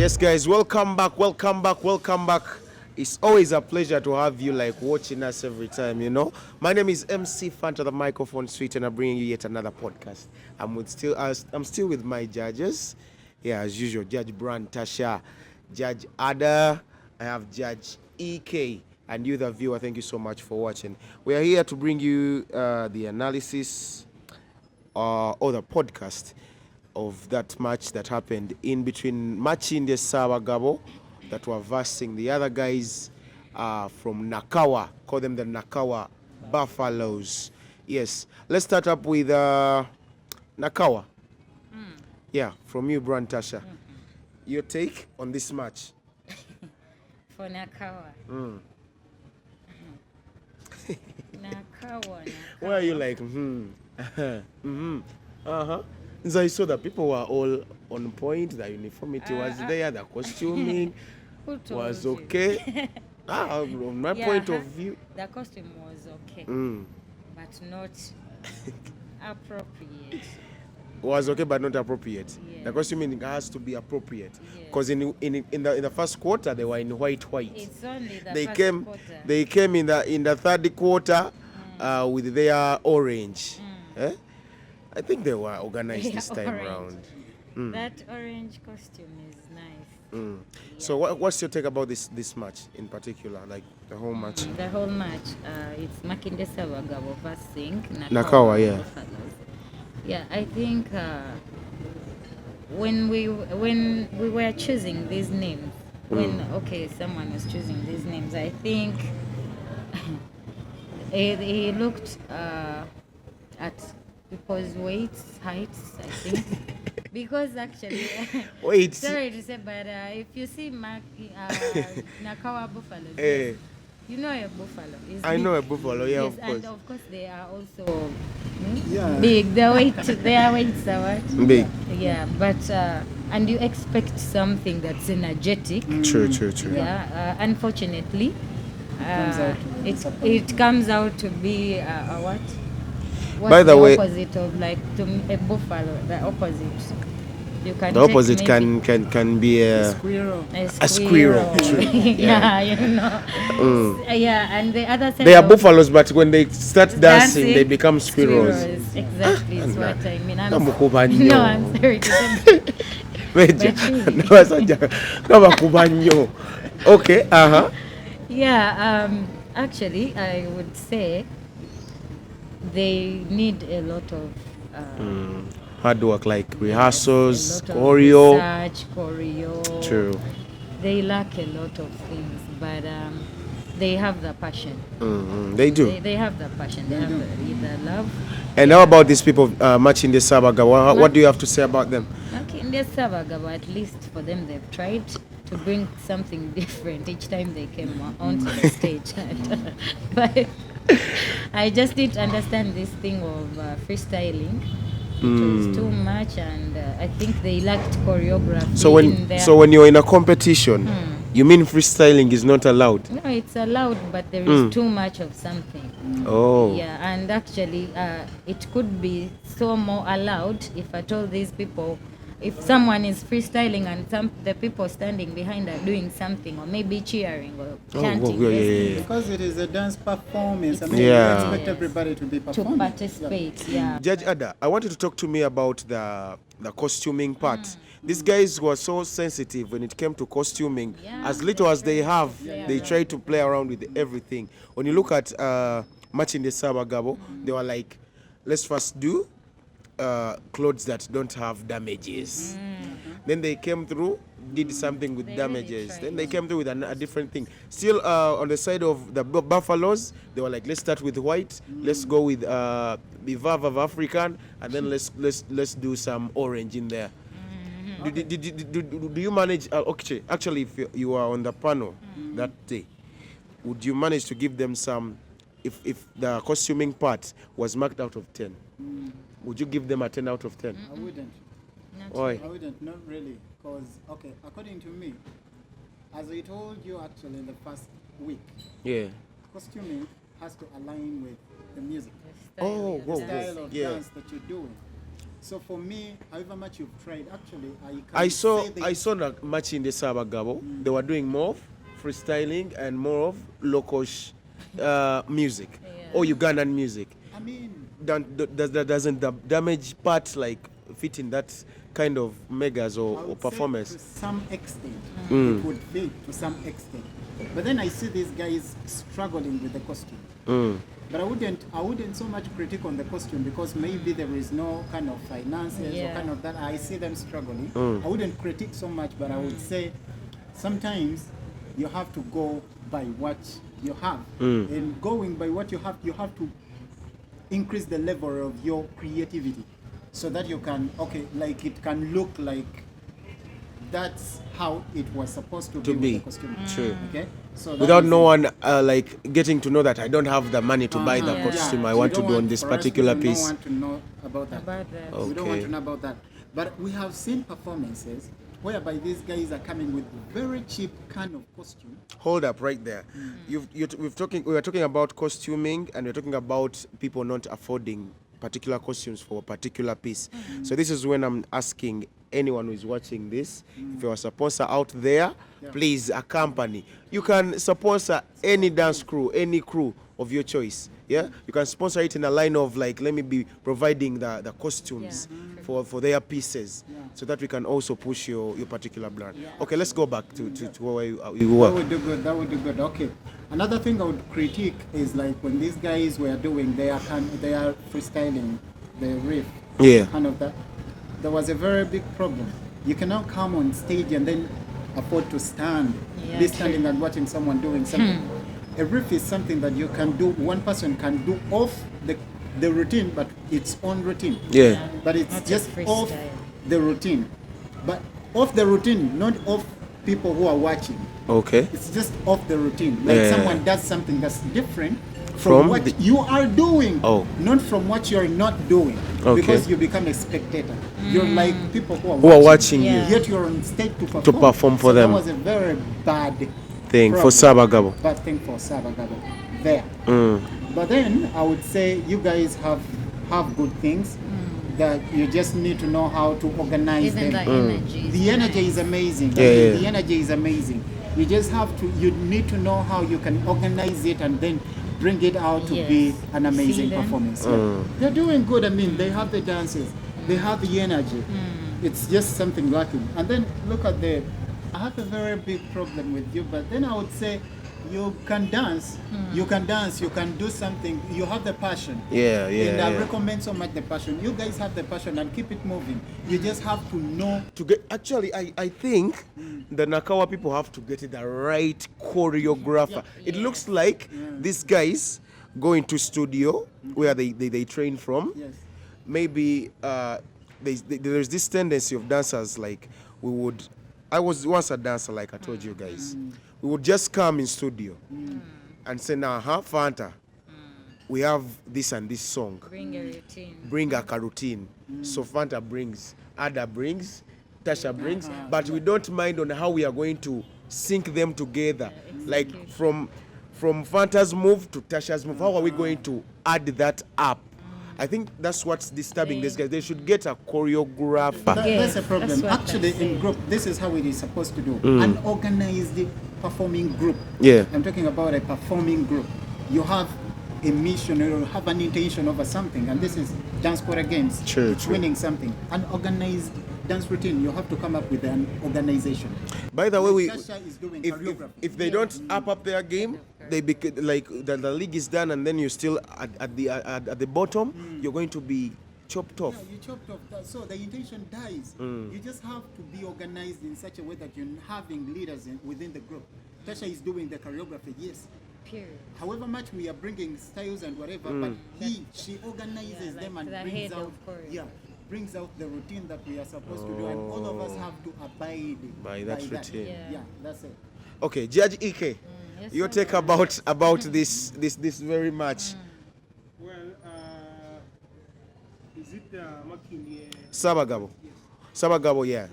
Yes, guys, welcome back, welcome back, welcome back. It's always a pleasure to have you like watching us every time. My name is MC Fanta, the microphone sweet, and I'm bringing you yet another podcast. I'm still with my judges. Yeah, as usual, Judge Brand Tasha, Judge Ada, I have Judge EK, and you, the viewer, thank you so much for watching. We are here to bring you the analysis or the podcast of that match that happened in between Machinde Gabo that were versing the other guys from Nakawa, call them the Nakawa Buffaloes. Yes, let's start up with Nakawa. Yeah, from you, Brantasha. Your take on this match? For Nakawa. Nakawa. Why are you like, So I saw that people were all on point, the uniformity was there, the costuming was okay. From my point of view. The costume was okay, but not appropriate. Was okay but not appropriate. Yeah. The costuming has to be appropriate. Because in the first quarter they were in white. It's only the They first came quarter. they came in the third quarter with their orange. I think they were organized this time orange. around. That orange costume is nice. Yeah. So what's your take about this match in particular, like the whole match? The whole match, it's Makinde Sabagabo versus Nakawa, yeah. Buffaloes. Yeah, I think when we were choosing these names, someone was choosing these names, I think he looked at people's weights, heights, I think. Because actually, Wait. sorry to say, but if you see Nakawa buffaloes, you know a buffalo. I know a buffalo, yeah, yes, of course. and of course they are also big. Their weights are what? Big. Yeah, but and you expect something that's energetic. True. Yeah, unfortunately, it comes out to be a what? What's By the way, opposite of like to a buffalo? The opposite. You can. The opposite can be a squirrel. A squirrel. True. Yeah, Yeah, and the other side. They are buffaloes, but when they start dancing, they become squirrels. Exactly, is what I mean. No, I'm sorry to say. Okay, Yeah, actually, I would say they need a lot of hard work, like rehearsals, a lot of choreo. research, choreo. True. They lack a lot of things, but they have the passion. They do. They have the passion. They have the love. And how about these people matching the Sabaga? What do you have to say about them? Okay, in the Sabaga, at least for them, they've tried to bring something different each time they came onto the stage. But I just didn't understand this thing of freestyling. It was too much, and I think they lacked choreography. So when you're in a competition, you mean freestyling is not allowed? No, it's allowed, but there is too much of something. Oh. Yeah, and actually, it could be so more allowed if I told these people, if someone is freestyling and the people standing behind are doing something, or maybe cheering or chanting. Because it is a dance performance, you expect everybody to be performing. To participate, yeah. Judge Ada, I want you to talk to me about the costuming part. These guys were so sensitive when it came to costuming. Yeah, as little as they have, they try to play around with everything. When you look at Machinde Sabagabo, they were like, let's first do clothes that don't have damages. Then they came through, did something with damages. Really then they came through with a different thing. Still on the side of the buffaloes, they were like, let's start with white, let's go with Bivav of African, and then let's do some orange in there. Do you manage? Actually, if you were on the panel that day, would you manage to give them some? If the costuming part was marked out of 10, would you give them a 10 out of 10? I wouldn't. Why? I wouldn't, not really. Because, according to me, as I told you actually in the first week, costuming has to align with the music. The style of dance that you're doing. So for me, however much you've tried, actually, I saw the match in the Sabagabo. They were doing more of freestyling and more of local music or Ugandan music. I mean, Doesn't the damage part like fit in that kind of megas or performance? to some extent, it would fit to some extent. But then I see these guys struggling with the costume. But I wouldn't so much critique on the costume because maybe there is no kind of finances or kind of that. I see them struggling. I wouldn't critique so much, but I would say sometimes you have to go by what you have. And going by what you have to increase the level of your creativity so that you can, like it can look like that's how it was supposed to be. With the costume. True. Okay? So Without no one like getting to know that I don't have the money to buy the costume I want to do on this particular piece. We don't want to know about that. Okay. We don't want to know about that. But we have seen performances whereby these guys are coming with very cheap kind of costume. Hold up right there. We were talking about costuming and we're talking about people not affording particular costumes for a particular piece. So this is when I'm asking anyone who is watching this, if you're a sponsor out there, please accompany. You can sponsor any dance crew, any crew of your choice. Yeah, you can sponsor it in a line of like, let me be providing the costumes for their pieces, so that we can also push your particular brand. Okay, let's go back to where you were. That would do good. Okay. Another thing I would critique is like when these guys were doing they are freestyling the riff. Yeah. Kind of that. There was a very big problem. You cannot come on stage and then afford to stand, be standing and watching someone doing something. A riff is something that you can do, one person can do off the routine, but its own routine. Yeah. But it's just off the routine. But off the routine, not off people who are watching. Okay. It's just off the routine. Like someone does something that's different from what you are doing, not from what you're not doing. Because you become a spectator. You're like people who are watching you. Yet you're on stage to perform. For them. That was a very bad thing for Sabagabo. Bad thing for Sabagabo. There. But then I would say you guys have good things that you just need to know how to organize them. The energy is amazing. The energy is amazing. You just have to. You need to know how you can organize it and then bring it out to be an amazing performance. They're doing good. I mean, they have the dances, they have the energy. It's just something lacking. And then look at I have a very big problem with you, but then I would say you can dance, you can do something, you have the passion. And I recommend so much the passion. You guys have the passion and keep it moving. You just have to know. Actually, I think the Nakawa people have to get the right choreographer. It looks like these guys go into studio where they train from. Maybe there's this tendency of dancers like I was once a dancer, like I told you guys. We would just come in studio and say, now, Fanta, we have this and this song. Bring a routine. Bring a routine. So Fanta brings, Ada brings, Tasha brings, but we don't mind on how we are going to sync them together. Like from Fanta's move to Tasha's move, how are we going to add that up? I think that's what's disturbing these guys. They should get a choreographer. That's a problem. Actually, in group, this is how it is supposed to do. An organized performing group. I'm talking about a performing group. You have a mission, you have an intention over something, and this is dance quarter games. It's winning something. An organized dance routine. You have to come up with an organization. By the way, if they don't up their game, they like the league is done, and then you're still at the bottom. You're going to be chopped off. You chopped off. So the intention dies. You just have to be organized in such a way that you're having leaders within the group. Tasha is doing the choreography, yes. Period. However much we are bringing styles and whatever, but she organizes them and brings out the routine that we are supposed to do, and all of us have to abide by that routine. Yeah, that's it. Okay, Judge Ike, your take about this very much. Well, is it Makindye? Sabagabo. Yes. Sabagabo, yeah.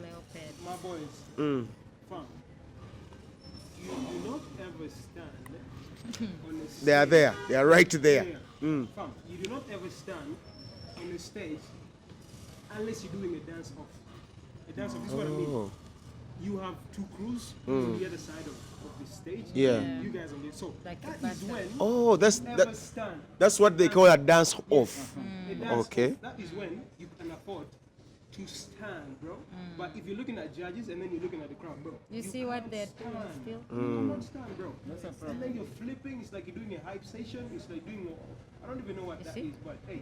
My boys. Fam, you do not ever stand on a stage. They are there. They are right there. Fam, you do not ever stand on a stage unless you're doing a dance off. A dance off is what I mean. Oh. You have two crews on the other side of the stage. Yeah. You guys on this. So Like that a is when Oh, you ever stand. that's what they call a dance off. A dance Okay. off, that is when you can afford to stand, bro. But if you're looking at judges and then you're looking at the crowd, bro. You see what can't they're stand. doing still? You cannot stand, bro. That's a And problem. then you're flipping. It's like you're doing a hype session. It's like doing I don't even know what that see? is, but hey,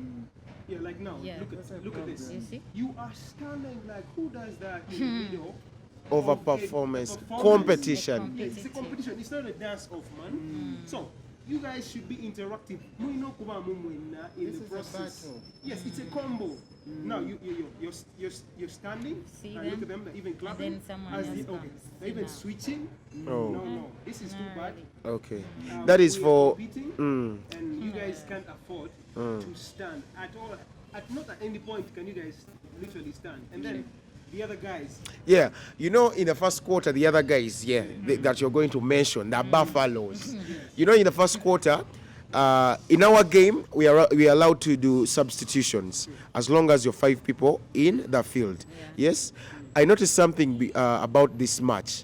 yeah, like now, Yeah. look at this. You see? You are standing like who does that in the video? Over Of a performance, performance. competition. The It's a competition. It's not a dance off, man. So you guys should be interactive. In This the is a process. battle. Yes, it's a combo. Now you're standing. See and look them? at them. They're even clapping. then someone as else okay. comes. They're even Now. switching. Oh. No. This is too Nah, bad. really. Okay. That is we are for- competing, Mm. and you guys can't afford to stand at all. Not at any point can you guys literally stand. And then the other guys. Yeah, in the first quarter, the other guys, that you're going to mention, the Buffaloes. In the first quarter, in our game, we are allowed to do substitutions as long as you're 5 people in the field. Yes, I noticed something about this match.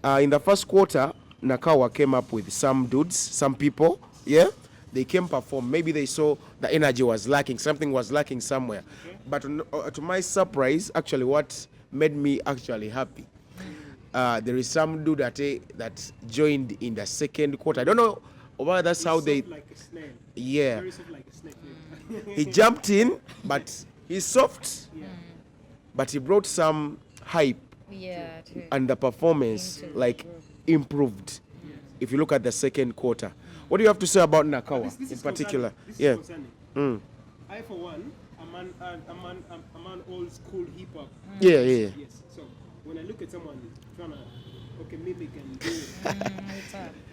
In the first quarter, Nakawa came up with some dudes, some people. Yeah, they came perform. Maybe they saw the energy was lacking, something was lacking somewhere. But to my surprise, actually, what made me actually happy, there is some dude that joined in the second quarter. I don't know whether that's how they. Soft like a snail. Yeah, Very soft like a snake. Yeah. he jumped in, but he's soft. Yeah. But he brought some hype, Yeah. and the performance Into the like group. improved. If you look at the second quarter, what do you have to say about Nakawa This in is particular? concerning. This is Yeah. concerning. I, for one, I'm an old school hip hop. Yeah. Yes. So when I look at someone trying to mimic and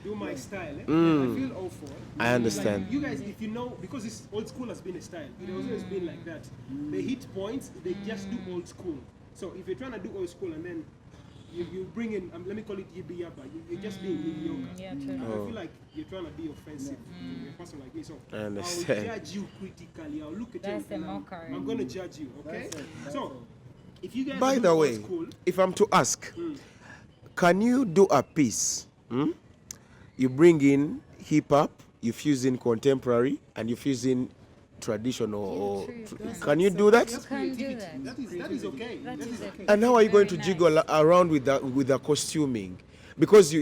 do my style, I feel all for it. I understand. Like, you guys, if you know, because this old school has been a style, it has always been like that. They hit points, they just do old school. So if you're trying to do old school and then you bring in, let me call it yibi yaba, you're just being mediocre. Yeah, And true. I feel like you're trying to be offensive to a person like me. So I understand. I'll judge you critically. I'll look at That's you and the mockery. I'm going to judge you, okay? That's it, that's So it. if you guys By do the old way, school, if I'm to ask, can you do a piece? You bring in hip hop, you fuse in contemporary, and you fuse in traditional. Or can you do that? that's can do creativity. that. That is okay. That is okay. And how are you going to Very jiggle nice. around with the costuming? Because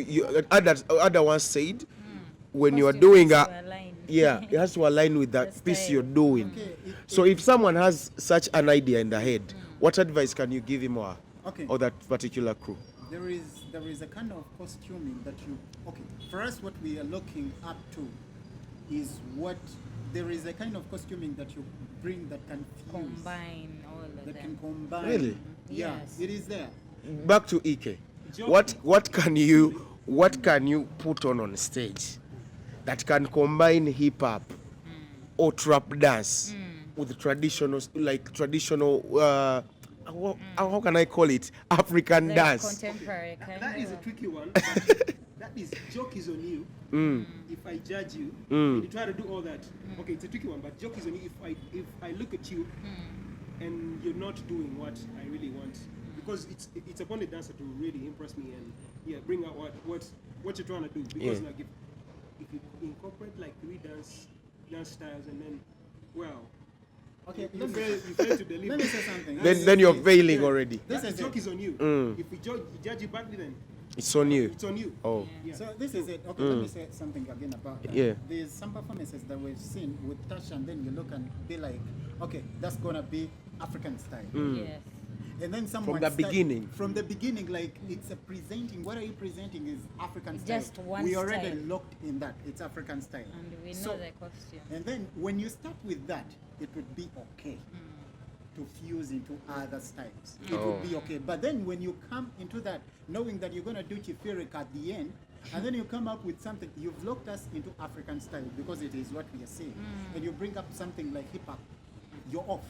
other one said when you are Costume doing has a to align. it has to align with that The piece style. you're doing. So if someone has such an idea in the head, what advice can you give him or that particular crew? There is a kind of costuming that for us what we are looking up to is there is a kind of costuming that you bring that can fuse, Combine all of that can them. combine. Really? Yeah, Yes. it is there. Back to Ike. What can you put on stage that can combine hip hop or trap dance with traditional how can I call it, African Like dance? contemporary kind That is a of. tricky one. That is joke is on you. If I judge you, and you try to do all that. Okay, it's a tricky one, but joke is on you. If I look at you and you're not doing what I really want, because it's upon the dancer to really impress me and bring out what you're trying to do. Because like if you incorporate like 3 dance styles and then Okay, you fail to deliver. let me say something. Then you're failing already. This The is joke it. is on you. If we judge you badly, then It's on you. it's on you. Oh. Yeah. So this is it. Okay, let me say something again about that. Yeah. There's some performances that we've seen with touch, and then you look and be like, okay, that's gonna be African style. Yes. And then someone the beginning. From the beginning, like it's a presenting. What are you presenting is African style. Just one We already style. locked in that. It's African style. And we know So- the costume. And then when you start with that, it would be okay to fuse into other styles. It would be okay. But then when you come into that, knowing that you're going to do Chifiric at the end, and then you come up with something, you've locked us into African style because it is what we are saying. And you bring up something like hip hop, you're off.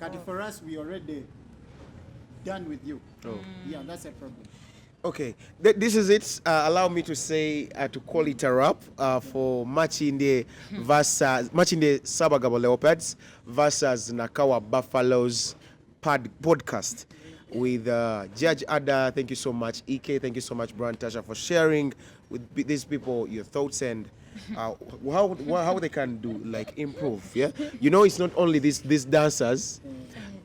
But for us, we already done with you. Yeah, that's a problem. Okay, this is it. Allow me to say to call it a wrap for Machinde Sabagabo Leopards versus Nakawa Buffaloes podcast with Judge Ada. Thank you so much, EK. Thank you so much, Brian Tasha, for sharing with these people your thoughts and how they can do like improve. Yeah, you know, it's not only these dancers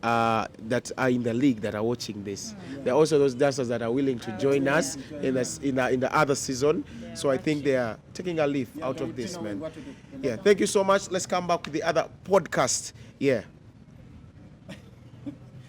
that are in the league that are watching this. There are also those dancers that are willing to join us in the other season. So I think they are taking a leaf out of this, man. Yeah, thank you so much. Let's come back with the other podcast. Yeah.